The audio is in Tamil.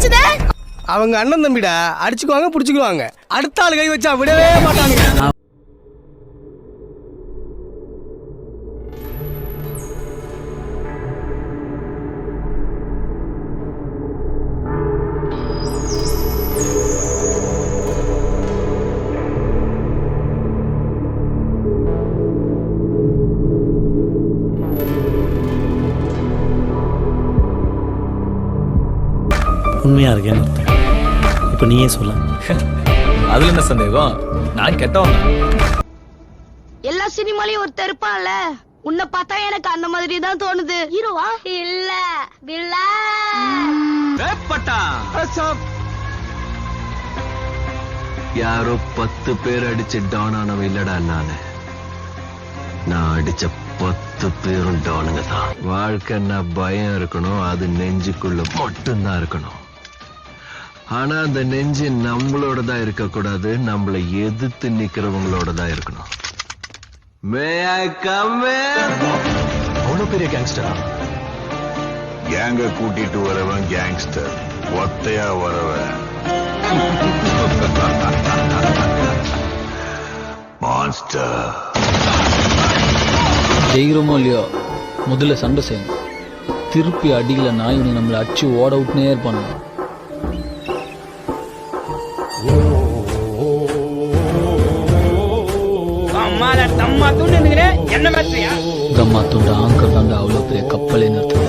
அடிச்சத? அவங்க அண்ணன் தம்பிடா, அடிச்சுக்குவாங்க புடிச்சுக்குவாங்க. அடுத்த ஆள் கை வச்சா விடவே மாட்டானுங்க. உண்மையா இருக்கேன்னு அர்த்தம். இப்ப நீயே சொல்ல. அதுல என்ன சந்தேகம்? நான் கெட்டவன். எல்லா சினிமாலயும் ஒருத்தர் இருப்பான்ல, உன்னை பார்த்தா எனக்கு அந்த மாதிரி தான் தோணுது. ஹீரோவா? இல்ல, யாரோ 10 பேர் அடிச்சு டான் ஆனவன் இல்லடா நானு. நான் அடிச்ச 10 பேரும் டானுங்க தான். வாழ்க்கைன்னா பயம் இருக்கணும், அது நெஞ்சுக்குள்ள மட்டும்தான் இருக்கணும். ஆனா அந்த நெஞ்சு நம்மளோடதான் இருக்க கூடாது, நம்மளை எதிர்த்து நிக்கிறவங்களோடதான் இருக்கணும். மே ஐ கம் இன்? அவ்வளவு பெரிய கேங்ஸ்டரா? கேங்க கூட்டிட்டு வரவன் கேங்ஸ்டர், ஒத்தையா வரவன் மான்ஸ்டர். ஜெயிக்கிறோமோ இல்லையோ, முதல்ல சண்டை செய்யணும். திருப்பி அடிக்கல நாய் நம்மளை அடிச்சு ஓட விட்டுனே இருப்பானு. தம்மா துண்டு ஆங்கர் தாண்டா அவ்வளோ பெரிய கப்பலே நிறுத்துது.